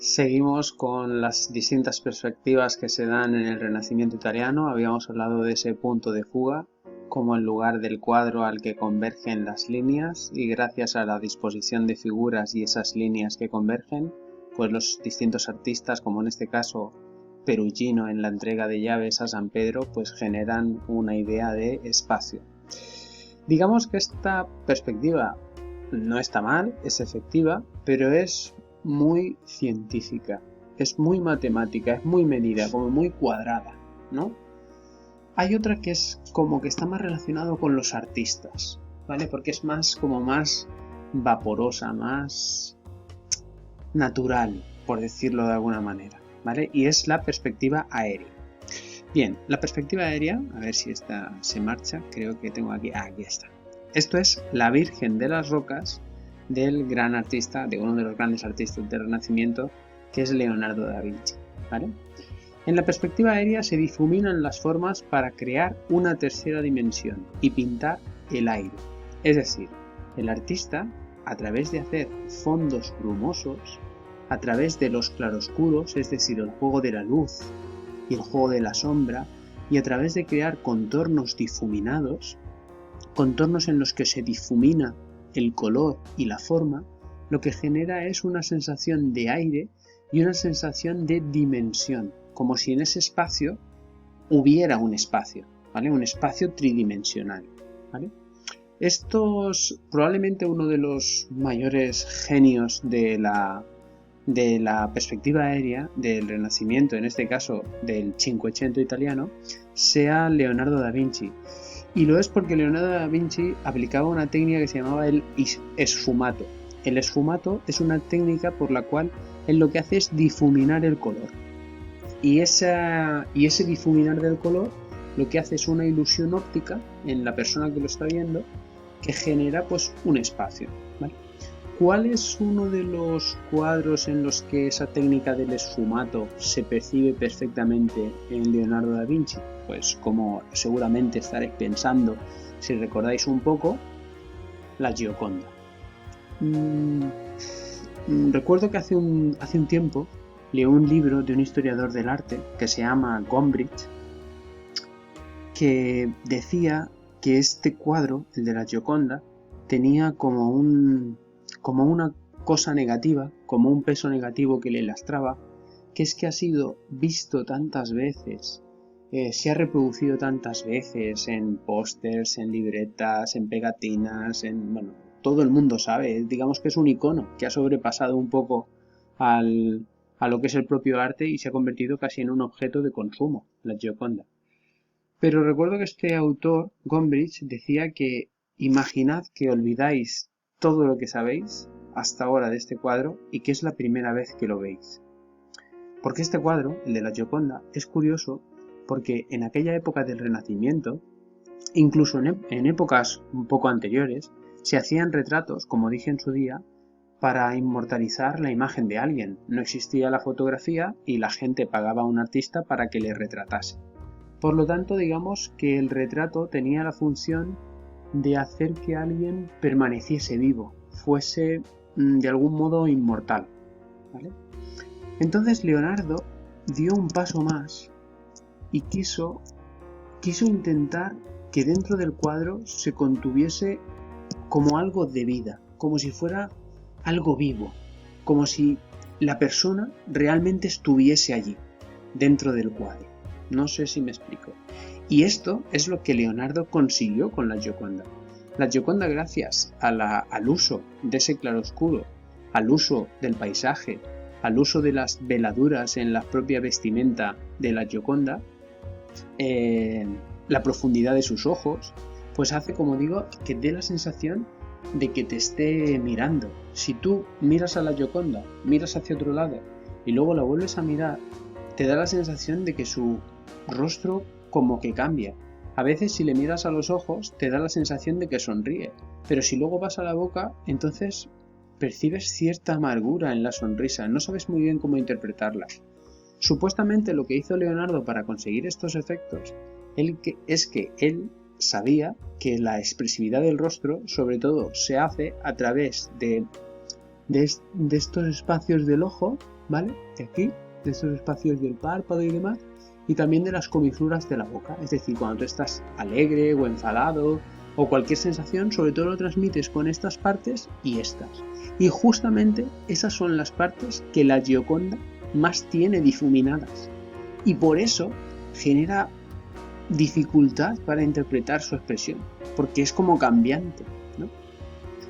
Seguimos con las distintas perspectivas que se dan en el Renacimiento italiano. Habíamos hablado de ese punto de fuga como el lugar del cuadro al que convergen las líneas, y gracias a la disposición de figuras y esas líneas que convergen, pues los distintos artistas, como en este caso Perugino en la entrega de llaves a San Pedro, pues generan una idea de espacio. Digamos que esta perspectiva no está mal, es efectiva, pero es muy científica, es muy matemática, es muy medida, como muy cuadrada, ¿no? Hay otra que es como que está más relacionado con los artistas, ¿vale? Porque es más vaporosa, más natural, por decirlo de alguna manera, ¿vale? Y es la perspectiva aérea. Bien, la perspectiva aérea, a ver si esta se marcha, creo que tengo aquí, aquí está. Esto es la Virgen de las Rocas del gran artista, de uno de los grandes artistas del Renacimiento, que es Leonardo da Vinci, ¿vale? En la perspectiva aérea se difuminan las formas para crear una tercera dimensión y pintar el aire. Es decir, el artista, a través de hacer fondos brumosos, a través de los claroscuros, es decir, el juego de la luz y el juego de la sombra, y a través de crear contornos difuminados, contornos en los que se difumina el color y la forma, lo que genera es una sensación de aire y una sensación de dimensión, como si en ese espacio hubiera un espacio, ¿vale? Un espacio tridimensional, ¿vale? Esto es probablemente uno de los mayores genios de la perspectiva aérea del Renacimiento, en este caso del Cinquecento italiano, sea Leonardo da Vinci. Y lo es porque Leonardo da Vinci aplicaba una técnica que se llamaba el esfumato. El esfumato es una técnica por la cual él lo que hace es difuminar el color. Y ese difuminar del color lo que hace es una ilusión óptica en la persona que lo está viendo, que genera pues un espacio, ¿vale? ¿Cuál es uno de los cuadros en los que esa técnica del esfumato se percibe perfectamente en Leonardo da Vinci? Pues como seguramente estaréis pensando, si recordáis un poco, la Gioconda. Recuerdo que hace un tiempo leí un libro de un historiador del arte que se llama Gombrich, que decía que este cuadro, el de la Gioconda, tenía como una cosa negativa, como un peso negativo que le lastraba, que es que ha sido visto tantas veces, se ha reproducido tantas veces en pósters, en libretas, en pegatinas, bueno, todo el mundo sabe, digamos que es un icono que ha sobrepasado un poco a lo que es el propio arte y se ha convertido casi en un objeto de consumo, la Gioconda. Pero recuerdo que este autor, Gombrich, decía que imaginad que olvidáis todo lo que sabéis hasta ahora de este cuadro y que es la primera vez que lo veis. Porque este cuadro, el de la Gioconda, es curioso porque en aquella época del Renacimiento, incluso en épocas un poco anteriores, se hacían retratos, como dije en su día, para inmortalizar la imagen de alguien. No existía la fotografía y la gente pagaba a un artista para que le retratase. Por lo tanto, digamos que el retrato tenía la función de hacer que alguien permaneciese vivo, fuese de algún modo inmortal, ¿vale? Entonces Leonardo dio un paso más y quiso intentar que dentro del cuadro se contuviese como algo de vida, como si fuera algo vivo, como si la persona realmente estuviese allí, dentro del cuadro. No sé si me explico. Y esto es lo que Leonardo consiguió con la Gioconda. La Gioconda, gracias al uso de ese claroscuro, al uso del paisaje, al uso de las veladuras en la propia vestimenta de la Gioconda, la profundidad de sus ojos, pues hace, como digo, que dé la sensación de que te esté mirando. Si tú miras a la Gioconda, miras hacia otro lado y luego la vuelves a mirar, te da la sensación de que su rostro como que cambia. A veces si le miras a los ojos te da la sensación de que sonríe, pero si luego vas a la boca, entonces percibes cierta amargura en la sonrisa, no sabes muy bien cómo interpretarla. Supuestamente lo que hizo Leonardo para conseguir estos efectos es que él sabía que la expresividad del rostro sobre todo se hace a través de de estos espacios del ojo, ¿vale? De aquí, de estos espacios del párpado y demás, y también de las comisuras de la boca. Es decir, cuando tú estás alegre o enfadado o cualquier sensación, sobre todo lo transmites con estas partes y estas. Y justamente esas son las partes que la Gioconda más tiene difuminadas. Y por eso genera dificultad para interpretar su expresión, porque es como cambiante, ¿no?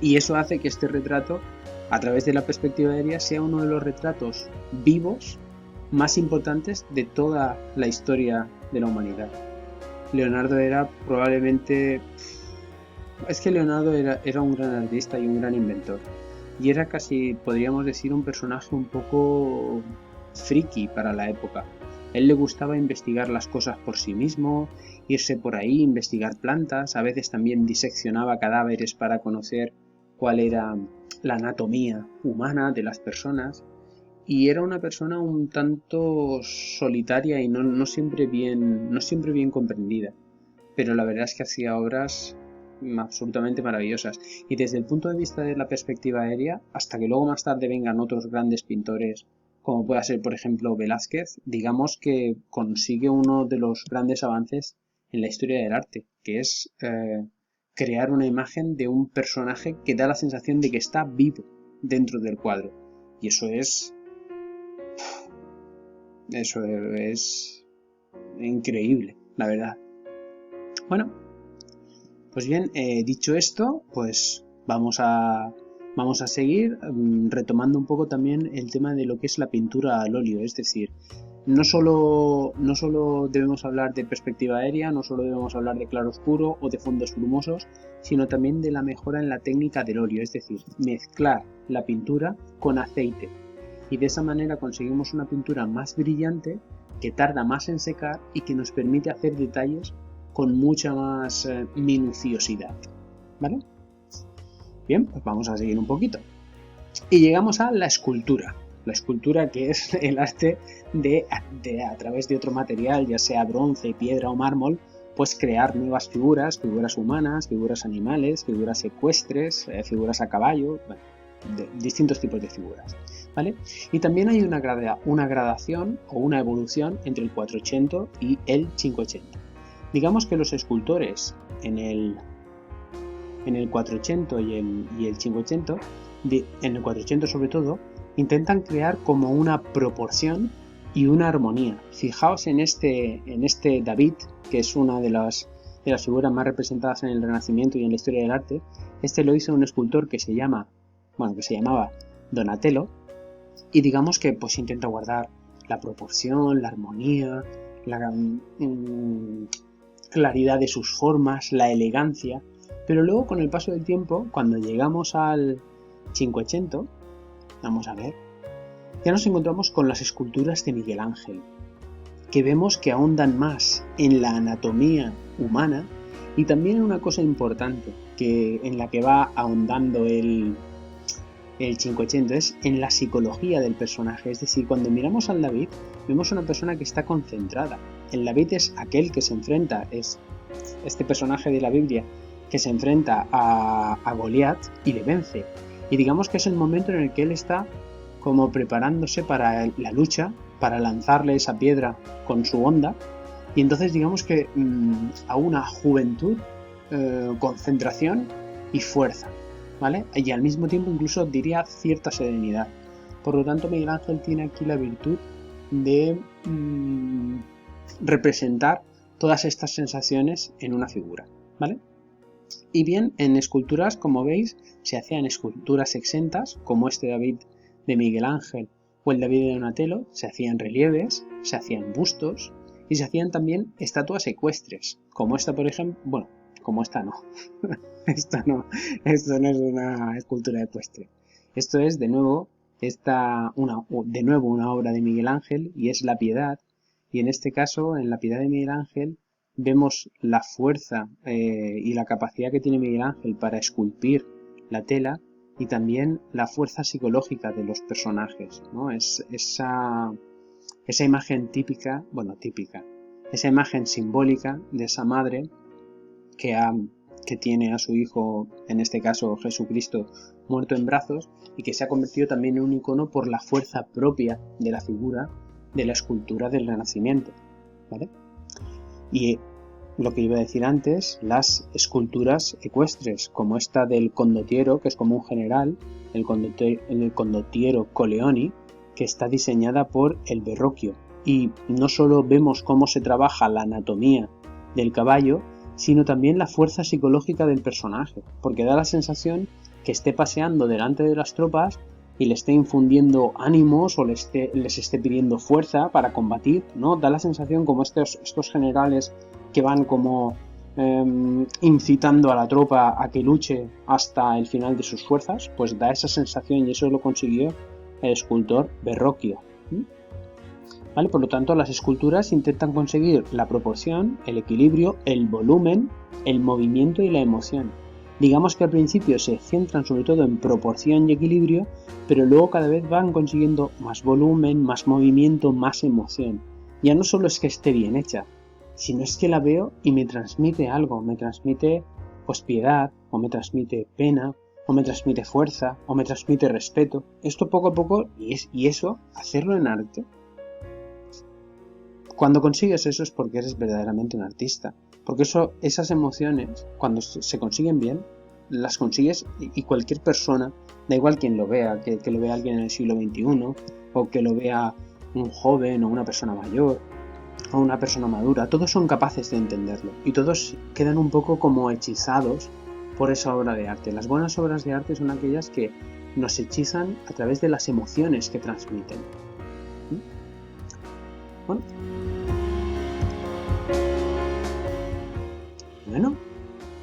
Y eso hace que este retrato, a través de la perspectiva aérea, sea uno de los retratos vivos más importantes de toda la historia de la humanidad. Leonardo era probablemente... Es que Leonardo era un gran artista y un gran inventor. Y era casi, podríamos decir, un personaje un poco friki para la época. Él le gustaba investigar las cosas por sí mismo, irse por ahí, investigar plantas, a veces también diseccionaba cadáveres para conocer cuál era la anatomía humana de las personas. Y era una persona un tanto solitaria y no siempre bien comprendida. Pero la verdad es que hacía obras absolutamente maravillosas. Y desde el punto de vista de la perspectiva aérea, hasta que luego más tarde vengan otros grandes pintores, como pueda ser por ejemplo Velázquez, digamos que consigue uno de los grandes avances en la historia del arte, que es crear una imagen de un personaje que da la sensación de que está vivo dentro del cuadro. Y eso es increíble, la verdad. Bueno, pues bien, dicho esto, pues vamos a seguir retomando un poco también el tema de lo que es la pintura al óleo. Es decir, no solo debemos hablar de perspectiva aérea, no solo debemos hablar de claroscuro o de fondos brumosos, sino también de la mejora en la técnica del óleo, es decir, mezclar la pintura con aceite. Y de esa manera conseguimos una pintura más brillante, que tarda más en secar y que nos permite hacer detalles con mucha más minuciosidad, ¿vale? Bien, pues vamos a seguir un poquito. Y llegamos a la escultura. La escultura, que es el arte de a través de otro material, ya sea bronce, piedra o mármol, pues crear nuevas figuras, figuras humanas, figuras animales, figuras ecuestres, figuras a caballo, bueno, de distintos tipos de figuras, ¿vale? Y también hay una gradación o una evolución entre el 480 y el 580. Digamos que los escultores en el 480 y el 580, en el 480 sobre todo, intentan crear como una proporción y una armonía. Fijaos en este David, que es una de las figuras más representadas en el Renacimiento y en la historia del arte. Este lo hizo un escultor que se llamaba Donatello, y digamos que pues intenta guardar la proporción, la armonía, la claridad de sus formas, la elegancia. Pero luego, con el paso del tiempo, cuando llegamos al 580, vamos a ver, ya nos encontramos con las esculturas de Miguel Ángel, que vemos que ahondan más en la anatomía humana y también en una cosa importante en la que va ahondando el 580, es en la psicología del personaje. Es decir, cuando miramos al David, vemos una persona que está concentrada. El David es aquel que se enfrenta, es este personaje de la Biblia que se enfrenta a Goliat y le vence. Y digamos que es el momento en el que él está como preparándose para la lucha, para lanzarle esa piedra con su honda. Y entonces digamos que a una juventud, concentración y fuerza, ¿vale? Y al mismo tiempo incluso diría cierta serenidad. Por lo tanto, Miguel Ángel tiene aquí la virtud de representar todas estas sensaciones en una figura, ¿vale? Y bien, en esculturas, como veis, se hacían esculturas exentas, como este David de Miguel Ángel o el David de Donatello, se hacían relieves, se hacían bustos y se hacían también estatuas ecuestres, como esta, por ejemplo, bueno, como esta no, esto no es una escultura ecuestre. Esto es, de nuevo, una obra de Miguel Ángel, y es La Piedad, y en este caso, en La Piedad de Miguel Ángel, vemos la fuerza y la capacidad que tiene Miguel Ángel para esculpir la tela, y también la fuerza psicológica de los personajes, ¿no? Es esa imagen típica, esa imagen simbólica de esa madre que ha que tiene a su hijo, en este caso Jesucristo, muerto en brazos, y que se ha convertido también en un icono por la fuerza propia de la figura de la escultura del Renacimiento, ¿vale? Y lo que iba a decir antes, las esculturas ecuestres, como esta del condottiero, que es como un general, el condottiero Coleoni, que está diseñada por el Verrocchio. Y no solo vemos cómo se trabaja la anatomía del caballo, sino también la fuerza psicológica del personaje, porque da la sensación que esté paseando delante de las tropas y le esté infundiendo ánimos o les esté pidiendo fuerza para combatir, ¿no? Da la sensación como estos generales que van como incitando a la tropa a que luche hasta el final de sus fuerzas, pues da esa sensación, y eso lo consiguió el escultor Verrocchio. ¿Vale? Por lo tanto, las esculturas intentan conseguir la proporción, el equilibrio, el volumen, el movimiento y la emoción. Digamos que al principio se centran sobre todo en proporción y equilibrio, pero luego cada vez van consiguiendo más volumen, más movimiento, más emoción. Ya no solo es que esté bien hecha, sino es que la veo y me transmite algo, me transmite pues piedad, o me transmite pena, o me transmite fuerza, o me transmite respeto. Esto poco a poco, y eso, hacerlo en arte. Cuando consigues eso es porque eres verdaderamente un artista. Porque esas emociones, cuando se consiguen bien, las consigues y cualquier persona, da igual quien lo vea, que lo vea alguien en el siglo XXI, o que lo vea un joven o una persona mayor, o una persona madura, todos son capaces de entenderlo. Y todos quedan un poco como hechizados por esa obra de arte. Las buenas obras de arte son aquellas que nos hechizan a través de las emociones que transmiten. Bueno,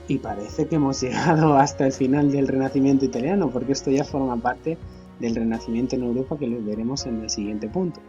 y parece que hemos llegado hasta el final del Renacimiento italiano, porque esto ya forma parte del Renacimiento en Europa, que lo veremos en el siguiente punto.